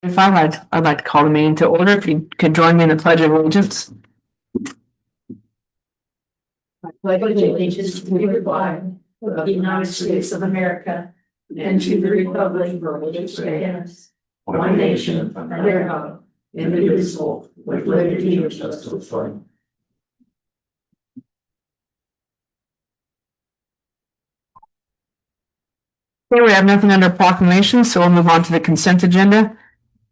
If I'd like to call the meeting to order. If you could join me in the Pledge of Allegiance. I pledge allegiance to the flag of the United States of America and to the republic for which it stands, one nation under God, indivisible, with liberty and justice for all. Okay, we have nothing under proclamation, so we'll move on to the consent agenda.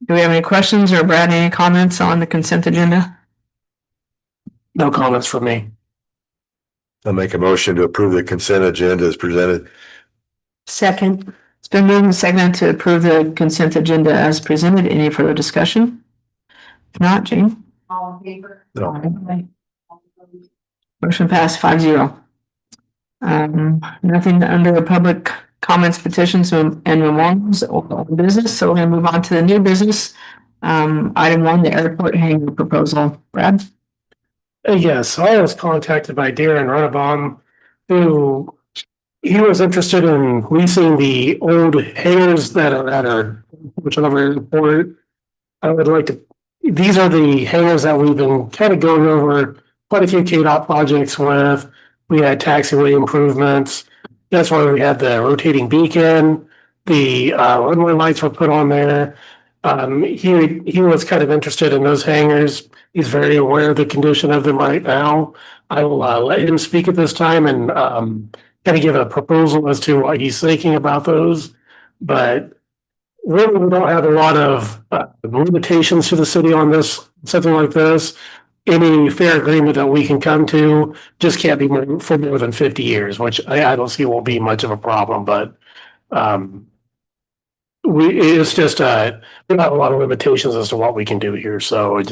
Do we have any questions or Brad, any comments on the consent agenda? No comments from me. I'll make a motion to approve the consent agenda as presented. Second. It's been moved and seconded to approve the consent agenda as presented. Any further discussion? If not, Jane? All in favor? No. Aye. Motion passed 5-0. Nothing under the public comments, petitions, and memorials or business, so we're gonna move on to the new business. Item 1, the airport hangar proposal. Brad? Yes, I was contacted by Darren Runabaum, who he was interested in leasing the old hangars that are at our whichever airport. I would like to, these are the hangars that we've been kind of going over quite a few KDOT projects with. We had taxiway improvements. That's why we had the rotating beacon. The runway lights were put on there. He was kind of interested in those hangars. He's very aware of the condition of them right now. I will let him speak at this time and kind of give a proposal as to what he's thinking about those. But really, we don't have a lot of limitations to the city on this, something like this. Any fair agreement that we can come to just can't be for more than 50 years, which I don't see will be much of a problem, but it's just we have a lot of limitations as to what we can do here. So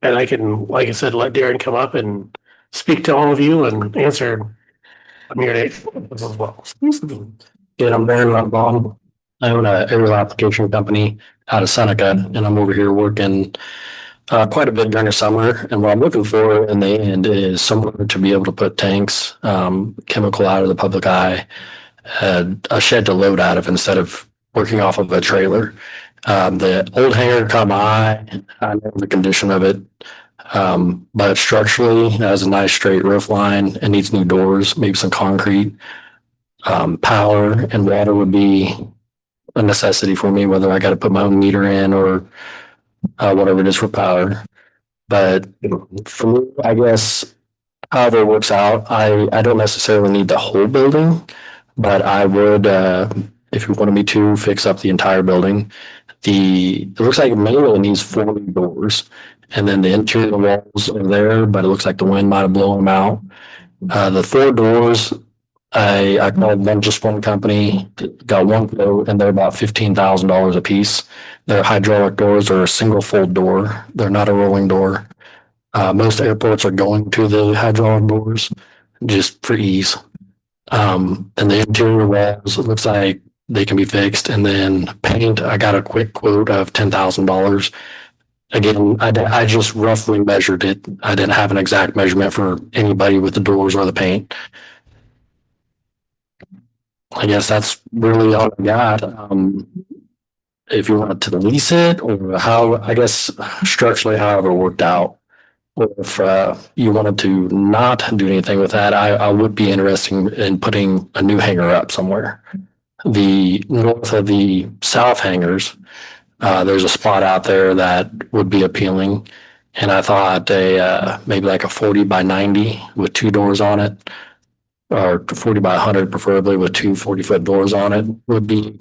and I can, like I said, let Darren come up and speak to all of you and answer. I'm here today as well. Yeah, I'm Darren Runabaum. I own a aerial application company out of Seneca, and I'm over here working quite a bit during the summer. And what I'm looking for in the end is somewhere to be able to put tanks, chemical out of the public eye, a shed to load out of instead of working off of a trailer. The old hangar caught my eye. I know the condition of it. But structurally, it has a nice straight roof line. It needs new doors, maybe some concrete. Power and water would be a necessity for me, whether I got to put my own meter in or whatever it is for power. But for me, I guess, however it works out, I don't necessarily need the whole building, but I would, if you wanted me to fix up the entire building, it looks like mainly it needs 40 doors. And then the interior walls are there, but it looks like the wind might have blown them out. The 4 doors, I called just one company, got one quote, and they're about $15,000 a piece. Their hydraulic doors are a single fold door. They're not a rolling door. Most airports are going to the hydraulic doors just for ease. And the interior walls, it looks like they can be fixed. And then paint, I got a quick quote of $10,000. Again, I just roughly measured it. I didn't have an exact measurement for anybody with the doors or the paint. I guess that's really all I got. If you wanted to lease it or how, I guess structurally, however it worked out. Or if you wanted to not do anything with that, I would be interested in putting a new hangar up somewhere. The north of the south hangars, there's a spot out there that would be appealing. And I thought maybe like a 40 by 90 with 2 doors on it, or 40 by 100 preferably with 2 40-foot doors on it would be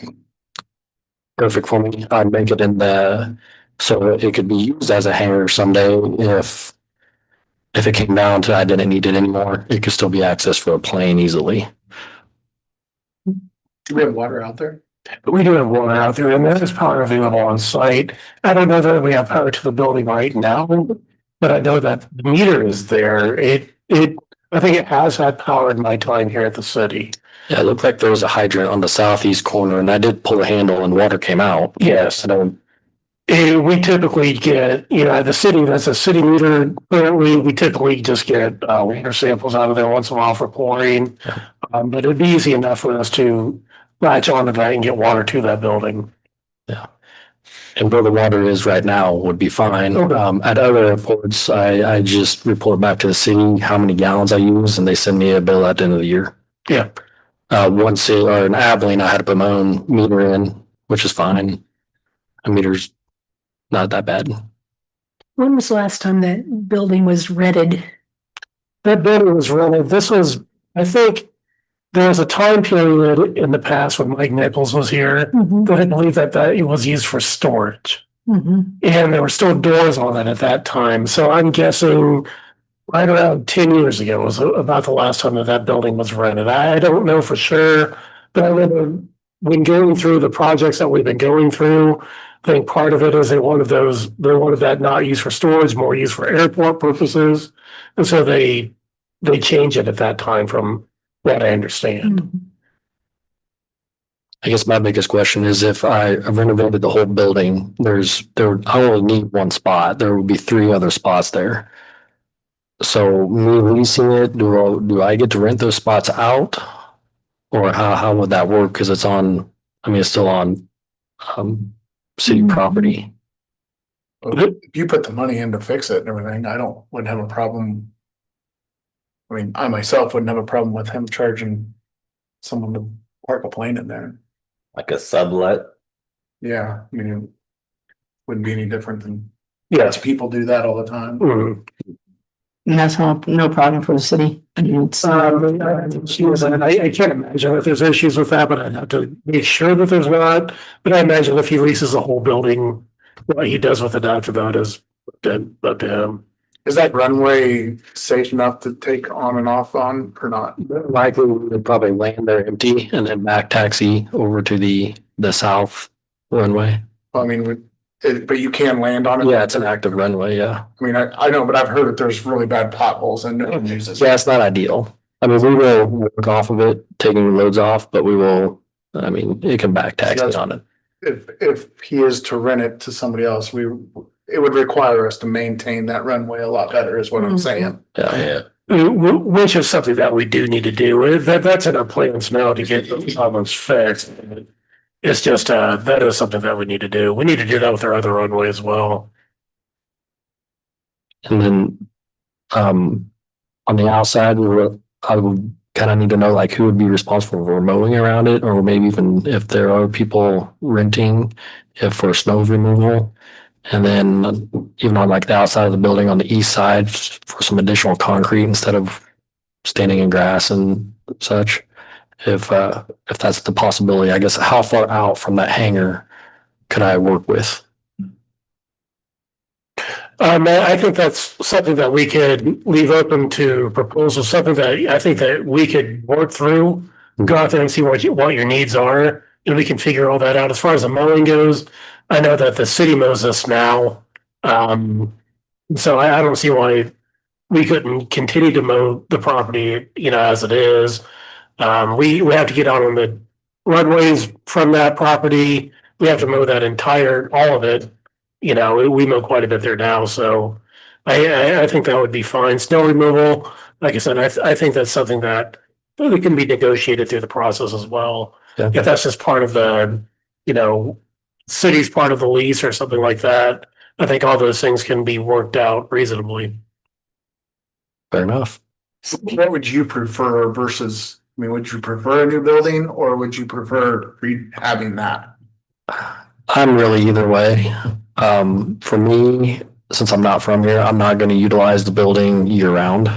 perfect for me. I'd make it so it could be used as a hangar someday if it came down to I didn't need it anymore. It could still be accessed for a plane easily. Do we have water out there? We do have water out there, and there is power available on site. I don't know that we have power to the building right now, but I know that the meter is there. I think it has had power in my time here at the city. Yeah, it looked like there was a hydrant on the southeast corner, and I did pull a handle and water came out. Yes. We typically get, the city, that's a city meter. Currently, we typically just get water samples out of there once in a while for pouring. But it'd be easy enough for us to latch onto that and get water to that building. Yeah. And where the water is right now would be fine. Okay. At other airports, I just report back to the city how many gallons I use and they send me a bill at the end of the year. Yeah. Or in Abilene, I had to put my own meter in, which is fine. A meter's not that bad. When was the last time that building was rented? That building was rented. This was, I think, there was a time period in the past when Mike Nichols was here that I believe that it was used for storage. And there were still doors on it at that time. So I'm guessing right around 10 years ago was about the last time that building was rented. I don't know for sure, but I remember when going through the projects that we've been going through, I think part of it is they wanted that not used for storage, more used for airport purposes. And so they changed it at that time from what I understand. I guess my biggest question is if I renovated the whole building, I only need one spot. There would be 3 other spots there. So me leasing it, do I get to rent those spots out? Or how would that work? Cause it's still on, city property. If you put the money in to fix it and everything, wouldn't have a problem. I mean, I myself wouldn't have a problem with him charging someone to park a plane in there. Like a sublet. Yeah, I mean, it wouldn't be any different than, Yes. people do that all the time. And that's no problem for the city. I mean, it's, I can't imagine if there's issues with that, but I'd have to make sure that there's not. But I imagine if he leases the whole building, what he does with it after that is up to him. Is that runway safe enough to take on and off on or not? Likely we would probably land there empty and then back taxi over to the south runway. I mean, but you can land on it. Yeah, it's an active runway, yeah. I mean, I know, but I've heard that there's really bad potholes and no one uses it. Yeah, it's not ideal. I mean, we will work off of it, taking loads off, but it can back taxi on it. If he is to rent it to somebody else, it would require us to maintain that runway a lot better is what I'm saying. Yeah. Which is something that we do need to do. That's in our plans now to get those problems fixed. It's just, that is something that we need to do. We need to do that with our other runway as well. And then, on the outside, I would kind of need to know like who would be responsible for mowing around it, or maybe even if there are people renting, if for snow removal. And then even on like the outside of the building on the east side for some additional concrete instead of standing in grass and such. If that's the possibility, I guess, how far out from that hangar could I work with? I think that's something that we could leave open to proposal, something that I think that we could work through, go out there and see what your needs are, and we can figure all that out. As far as the mowing goes, I know that the city mows us now. So I don't see why we couldn't continue to mow the property, as it is. We have to get out on the runways from that property. We have to mow that all of it. We mow quite a bit there now, so I think that would be fine. Snow removal, like I said, I think that's something that it can be negotiated through the process as well. Yeah. If that's just part of the, city's part of the lease or something like that, I think all those things can be worked out reasonably. Fair enough. What would you prefer versus, would you prefer a new building or would you prefer rehabbing that? I'm really either way. For me, since I'm not from here, I'm not going to utilize the building year round.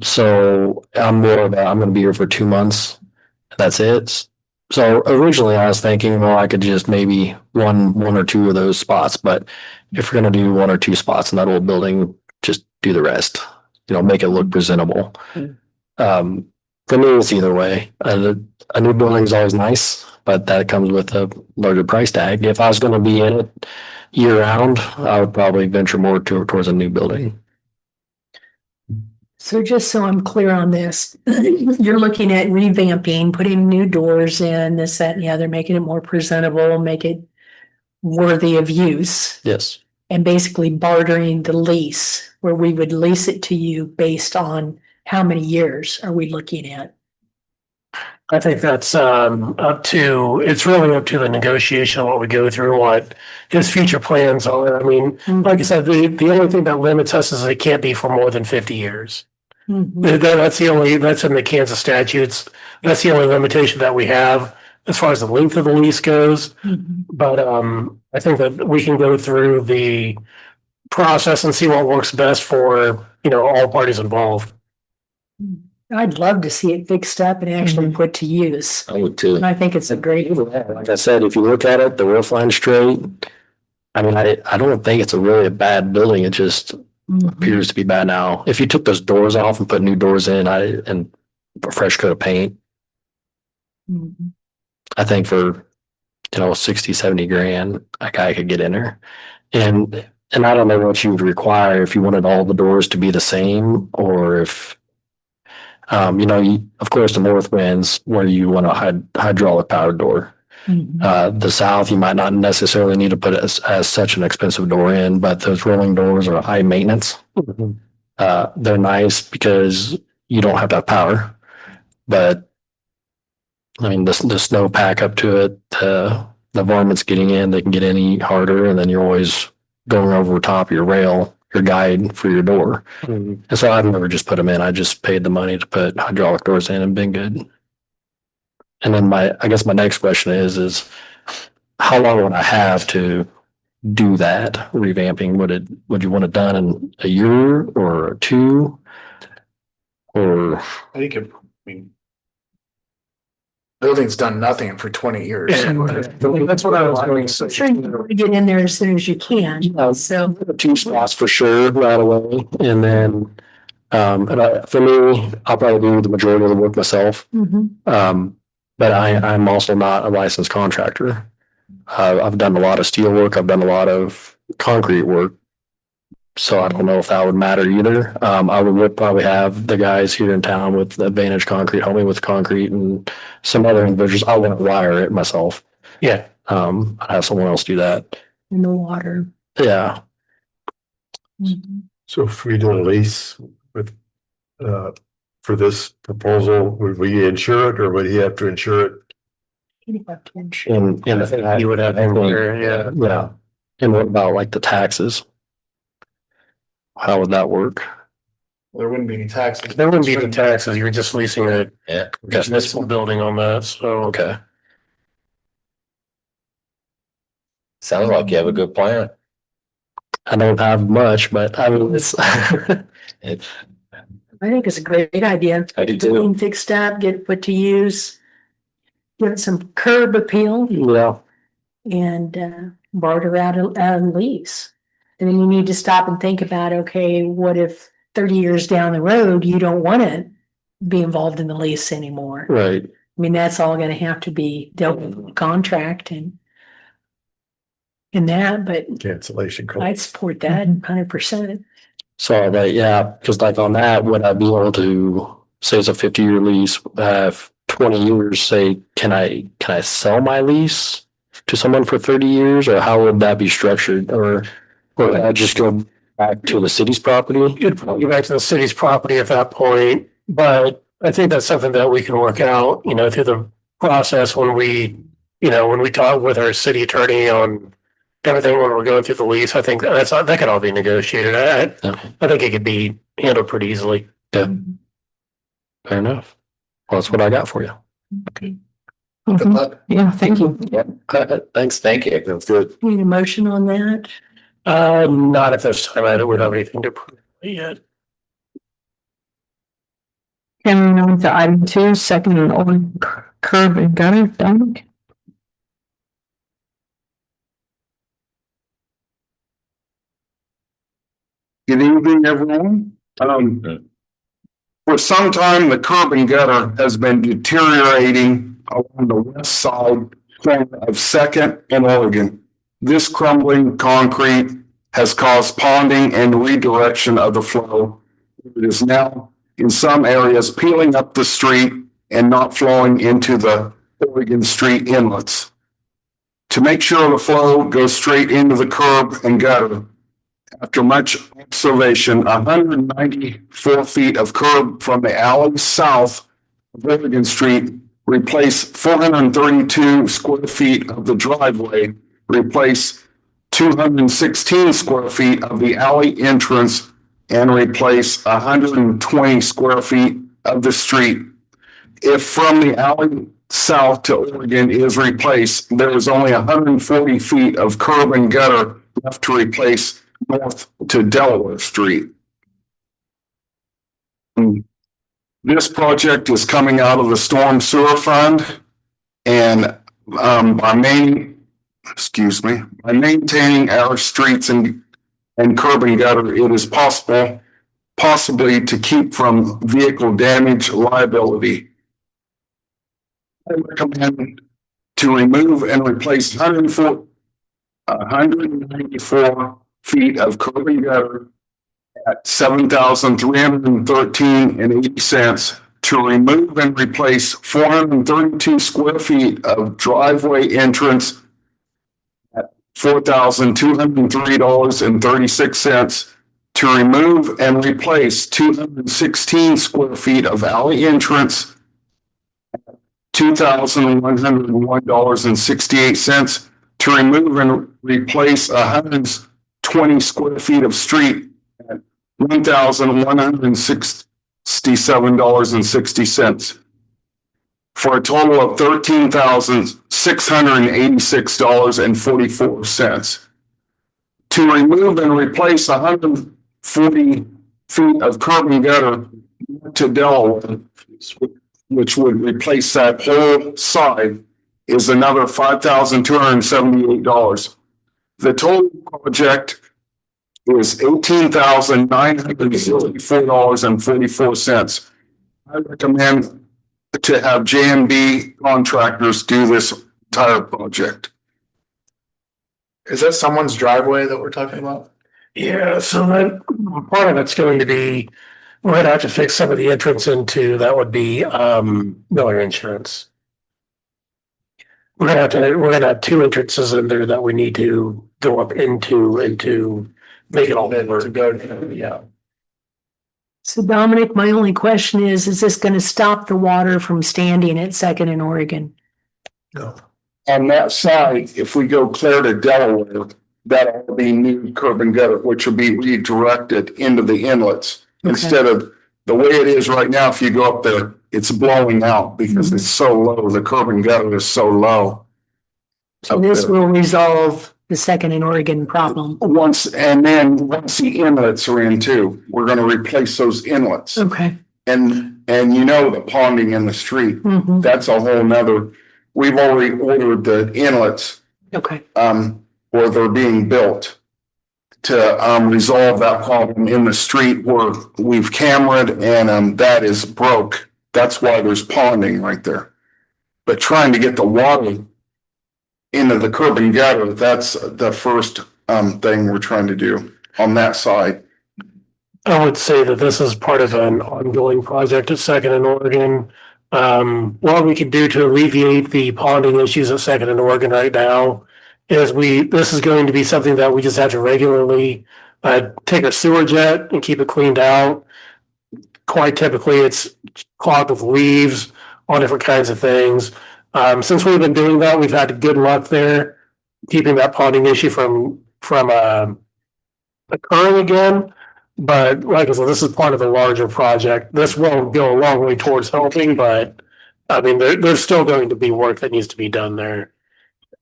So I'm going to be here for 2 months. That's it. So originally I was thinking, well, I could just maybe one or two of those spots, but if we're going to do 1 or 2 spots in that old building, just do the rest, make it look presentable. For me, it's either way. A new building is always nice, but that comes with a larger price tag. If I was going to be in it year round, I would probably venture more towards a new building. So just so I'm clear on this, you're looking at revamping, putting new doors in, this, that, and the other, making it more presentable, make it worthy of use, Yes. and basically bartering the lease, where we would lease it to you based on how many years are we looking at? I think that's it's really up to the negotiation of what we go through, what his future plans are. I mean, like I said, the only thing that limits us is it can't be for more than 50 years. That's in the Kansas statutes. That's the only limitation that we have as far as the length of the lease goes. But I think that we can go through the process and see what works best for, all parties involved. I'd love to see it fixed up and actually put to use. I would too. And I think it's a great. Like I said, if you look at it, the roof line's straight. I mean, I don't think it's really a bad building. It just appears to be bad now. If you took those doors off and put new doors in, and a fresh coat of paint, I think for 60, 70 grand, a guy could get in there. And I don't know what you would require if you wanted all the doors to be the same, or if of course the north winds where you want a hydraulic powered door. The south, you might not necessarily need to put as such an expensive door in, but those rolling doors are high maintenance. They're nice because you don't have to have power, but I mean, the snow pack up to it, the varmints getting in, they can get any harder, and then you're always going over top of your rail, your guide for your door. And so I've never just put them in. I just paid the money to put hydraulic doors in and been good. And then I guess my next question is how long would I have to do that revamping? Would you want it done in a year or two? Or I think building's done nothing for 20 years. That's what I was going to say. Sure, you want to get in there as soon as you can. So 2 spots for sure right away. And then for me, I'll probably do the majority of the work myself. But I'm also not a licensed contractor. I've done a lot of steel work. I've done a lot of concrete work. So I don't know if that would matter either. I would probably have the guys here in town with Advantage Concrete help me with concrete, and some other individuals. I wouldn't wire it myself. Yeah. I'd have someone else do that. in the water. Yeah. So if we do a lease with, for this proposal, would we insure it or would he have to insure it? And You would have, yeah. Yeah. And what about like the taxes? How would that work? There wouldn't be any taxes. There wouldn't be the taxes. You're just leasing a Yeah. municipal building on that, so. Okay. Sounds like you have a good plan. I don't have much, but I mean, it's. I think it's a great idea. I do Get the too. thing fixed up, get it put to use. Give it some curb appeal Yeah. and barter out a lease. And then you need to stop and think about, okay, what if 30 years down the road, you don't want to be involved in the lease anymore? Right. I mean, that's all gonna have to be dealt with in the contract and that, but Cancellation clause. I'd support that 100%. So, but yeah, because like on that, would I be able to say it's a 50-year lease, have 20 years, say, can I sell my lease to someone for 30 years, or how would that be structured? Or I just go back to the city's property? You'd probably go back to the city's property at that point, but I think that's something that we can work out, through the process when we talk with our city attorney on everything when we're going through the lease. I think that could all be negotiated. I think it could be handled pretty easily. Yeah. Fair enough. Well, that's what I got for you. Good Mhm. luck. Yeah, thank you. Thanks. Thank you. That's good. Need a motion on that? Not at this time. I don't have anything to prove yet. Can we move to item 2, second and open curb and gutter, Dominic? Good evening, everyone. For some time, the curb and gutter has been deteriorating along the west side corner of Second and Oregon. This crumbling concrete has caused ponding and redirection of the flow. It is now in some areas peeling up the street and not flowing into the Oregon Street inlets. To make sure the flow goes straight into the curb and gutter, after much observation, 194 feet of curb from the alley south of Oregon Street, replace 432 square feet of the driveway, replace 216 square feet of the alley entrance, and replace 120 square feet of the street. If from the alley south to Oregon is replaced, there is only 140 feet of curb and gutter left to replace north to Delaware Street. This project is coming out of the storm sewer fund, and by maintaining our streets and curb and gutter, it is possibly to keep from vehicle damage liability. I recommend to remove and replace 194 feet of curb and gutter at $7,313.80, to remove and replace 432 square feet of driveway entrance at $4,203.36, to remove and replace 216 square feet of alley entrance at $2,101.68, to remove and replace 120 square feet of street at $1,167.60, for a total of $13,686.44. To remove and replace 140 feet of curb and gutter to Delaware, which would replace that whole side, is another $5,278. The total project is $18,964.44. I recommend to have J&B contractors do this entire project. Is that someone's driveway that we're talking about? Yeah, so that part of it's going to be, we're gonna have to fix some of the entrance into, that would be Miller Insurance. We're gonna have two entrances in there that we need to go up into and to make it all work. To go, Yeah. So Dominic, my only question is this gonna stop the water from standing at Second and Oregon? No. On that side, if we go clear to Delaware, that'll be new curb and gutter, which will be redirected into the inlets. Okay. Instead of the way it is right now, if you go up there, it's blowing out because it's so low. The curb and gutter is so low. So up this there. will resolve the Second and Oregon problem. Once the inlets are in too, we're gonna replace those inlets. Okay. And you know, the ponding in the street, Mhm. that's a whole nother, we've already ordered the inlets, Okay. or they're being built to, resolve that problem in the street where we've cameraed and, that is broke. That's why there's ponding right there. But trying to get the water into the curb and gutter, that's the first, thing we're trying to do on that side. I would say that this is part of an ongoing project at Second and Oregon. What we can do to alleviate the ponding issues at Second and Oregon right now is this is going to be something that we just have to regularly take a sewer jet and keep it cleaned out. Quite typically, it's clogged with leaves, all different kinds of things. Since we've been doing that, we've had good luck there, keeping that ponding issue from occurring again. But like I said, this is part of a larger project. This will go a long way towards helping, but I mean, there's still going to be work that needs to be done there.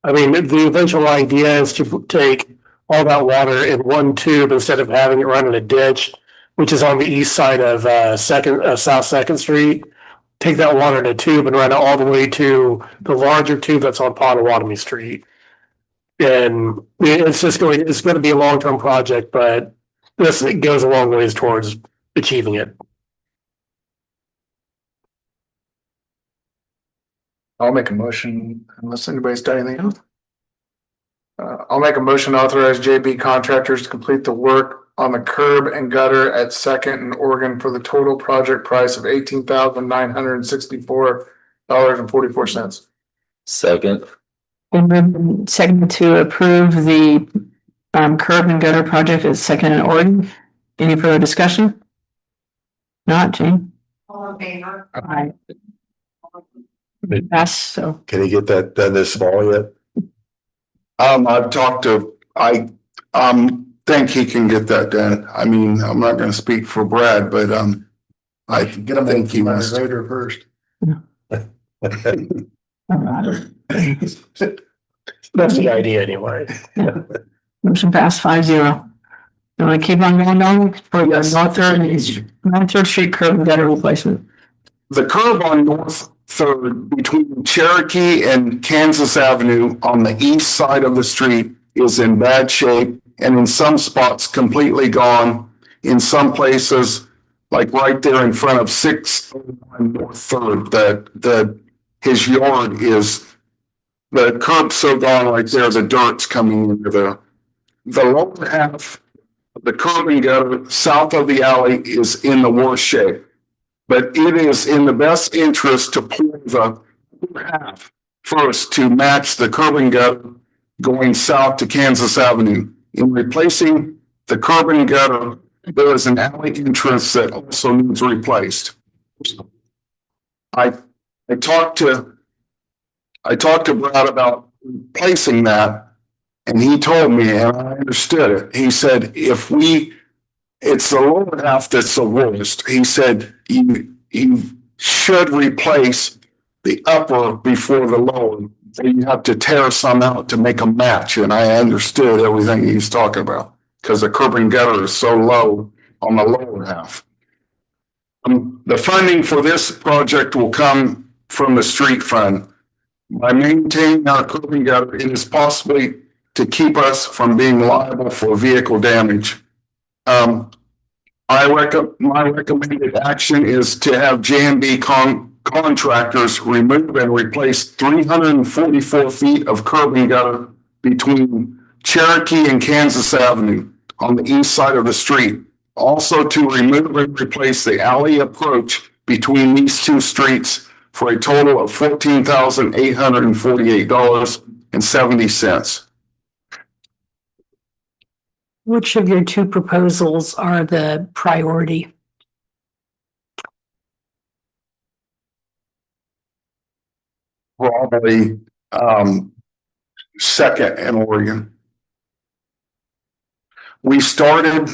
I mean, the eventual idea is to take all that water in one tube instead of having it run in a ditch, which is on the east side of South Second Street. Take that water in a tube and run it all the way to the larger tube that's on Potawatomi Street. And it's going to be a long-term project, but this goes a long ways towards achieving it. I'll make a motion unless anybody's done anything else. I'll make a motion to authorize JB contractors to complete the work on the curb and gutter at Second and Oregon for the total project price of $18,964.44. Second. And second to approve the curb and gutter project at Second and Oregon. Any further discussion? Not, Jane? All in favor? Aye. Pass, so, Can he get that done this fall yet? I've talked to, think he can get that done. I mean, I'm not gonna speak for Brad, but, I Get them think he in must. later first. That's the idea anyway. motion passed 5-0. You wanna keep on going down for the North Third Street curb and gutter replacement? The curb on North Third between Cherokee and Kansas Avenue on the east side of the street is in bad shape and in some spots completely gone. In some places, like right there in front of 601 North Third, his yard is, the curb's so gone right there, the dirt's coming into the lower half of the curb and gutter south of the alley is in the worst shape. But it is in the best interest to pour the half first to match the curb and gutter going south to Kansas Avenue. In replacing the curb and gutter, there is an alley entrance that also needs replaced. I talked to Brad about replacing that, and he told me, and I understood it. He said, it's the lower half that's the worst. He said, you should replace the upper before the lower. So you have to tear some out to make a match. And I understood everything he was talking about because the curb and gutter is so low on the lower half. The funding for this project will come from the street fund. By maintaining our curb and gutter, it is possibly to keep us from being liable for vehicle damage. My recommended action is to have J&B contractors remove and replace 344 feet of curb and gutter between Cherokee and Kansas Avenue on the east side of the street. Also to remove and replace the alley approach between these two streets for a total of $14,848.70. Which of your two proposals are the priority? Probably second in Oregon. We started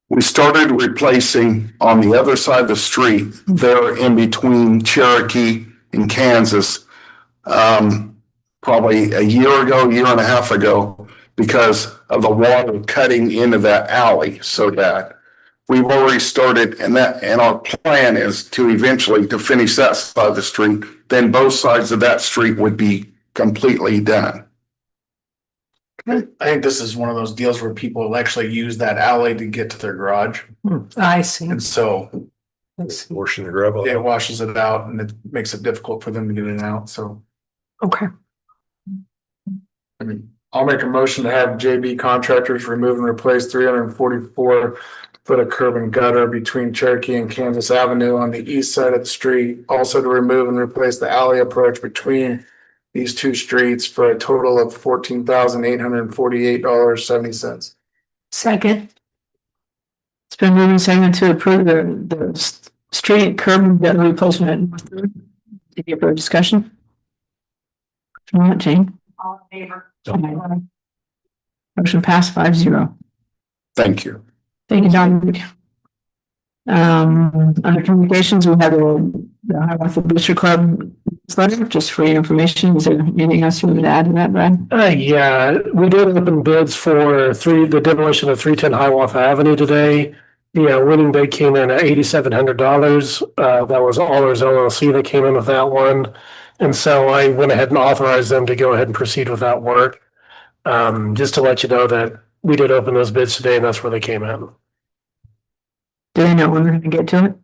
replacing on the other side of the street there in between Cherokee and Kansas probably a year and a half ago because of the water cutting into that alley so bad. We've already started and our plan is to eventually to finish that side of the street. Then both sides of that street would be completely done. I think this is one of those deals where people will actually use that alley to get to their garage. I see. And so Washing the gravel. it washes it out and it makes it difficult for them to get it out. So, Okay. I mean, I'll make a motion to have JB contractors remove and replace 344 foot of curb and gutter between Cherokee and Kansas Avenue on the east side of the street. Also to remove and replace the alley approach between these two streets for a total of $14,848.70. Second. It's been moved and seconded to approve the street curb and gutter replacement. Any further discussion? If not, Jane? All in favor? Motion passed 5-0. Thank you. Thank you, Don. Under communications, we have the Hiawatha Booster Club letter, just for your information. Is there anything else you wanted to add to that, Brad? Yeah, we did open bids for the demolition of 310 Hiawatha Avenue today. The winning bid came in at $8,700. That was Allers LLC that came in with that one. And so I went ahead and authorized them to go ahead and proceed with that work. Just to let you know that we did open those bids today and that's where they came in. Do they know when we're gonna get to it?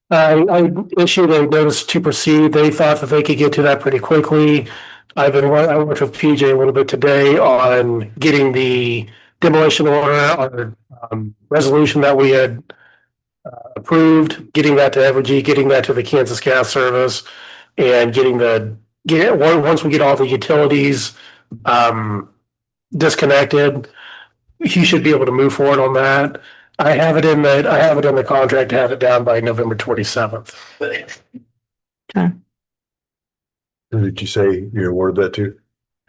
I issued a notice to proceed. They thought that they could get to that pretty quickly. I worked with PJ a little bit today on getting the demolition order or resolution that we had approved, getting that to Evergy, getting that to the Kansas Gas Service, and once we get all the utilities disconnected, he should be able to move forward on that. I have it in the contract to have it down by November 27th. Okay. Who did you say you awarded that to?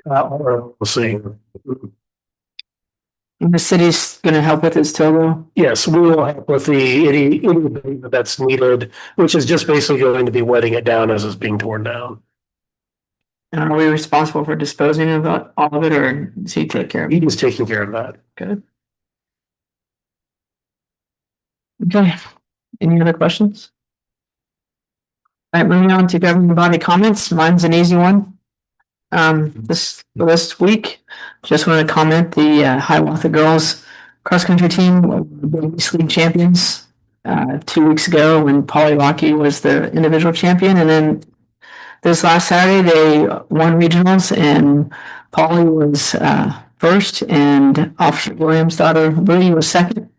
Or we'll see. And the city's gonna help with this Togo. Yes, we will help with any that's needed, which is just basically going to be wetting it down as it's being torn down. And are we responsible for disposing of all of it, or does he take care of it? He is taking care of that. Good. Okay, any other questions? All right, moving on to governing body comments. Mine's an easy one. This week, just want to comment the Hiawatha girls cross country team were the East League champions 2 weeks ago when Polly Lockey was the individual champion, and then this last Saturday they won regionals and Polly was first and Officer Williams' daughter Lee was second.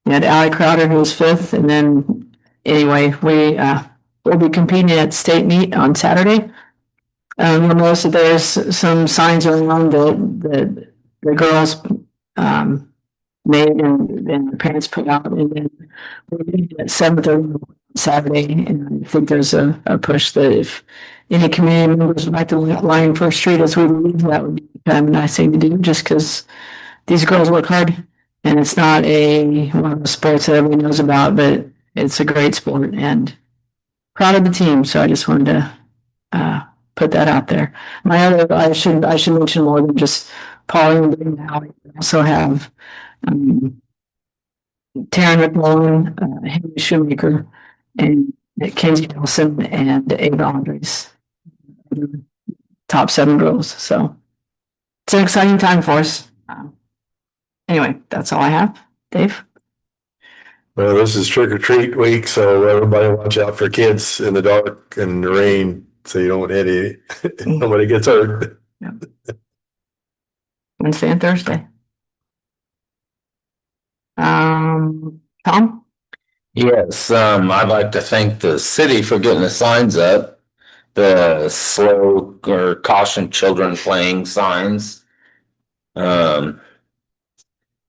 We had Allie Crowder who was fifth, and then anyway we'll be competing at state meet on Saturday. You'll notice that there's some signs around that the girls made and the parents put out, and then we'll meet at 7:30 Saturday. And I think there's a push that if any community members would like to line First Street as we leave, that would be kind of a nice thing to do, just because these girls work hard, and it's not one of the sports that everyone knows about, but it's a great sport and proud of the team. So I just wanted to put that out there. My other, I should mention more than just Polly and Allie. We also have Taryn McMullen, Henry Shoemaker, and Kenzie Nelson and Ava Andres. Top 7 girls. So it's an exciting time for us. Anyway, that's all I have. Dave? Well, this is trick or treat week, so everybody watch out for kids in the dark and the rain, so you don't hit nobody gets hurt. Wednesday and Thursday. Tom? Yes, I'd like to thank the city for getting the signs up. The slow or caution children playing signs. That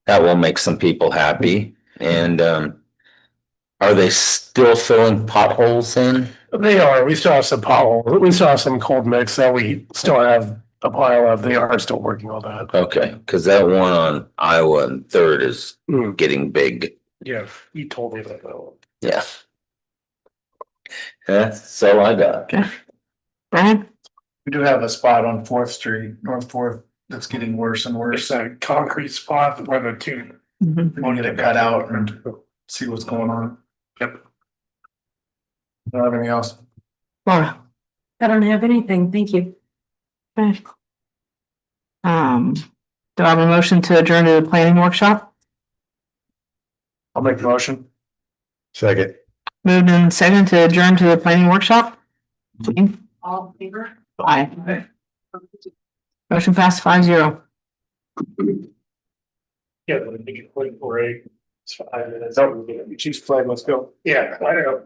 will make some people happy. And are they still filling potholes in? They are. We still have some potholes. We still have some cold mix that we still have a pile of. They are still working on that. Okay, because that one on Iowa and Third is getting big. Yeah, you told me that. Yeah. That's all I got. Okay. Brian? We do have a spot on Fourth Street, North Fourth, that's getting worse and worse. There's a concrete spot where the two. Mhm. We'll get it cut out and see what's going on. Yep. Don't have anything else. Laura? I don't have anything, thank you. Okay. Do I have a motion to adjourn to the planning workshop? I'll make the motion. Second. Moved and seconded to adjourn to the planning workshop? Jean? All in favor? Aye. Motion passed 5-0. Yeah, I think it's 44 8. It's 5 minutes. Oh, she's playing. Let's go. Yeah, I know.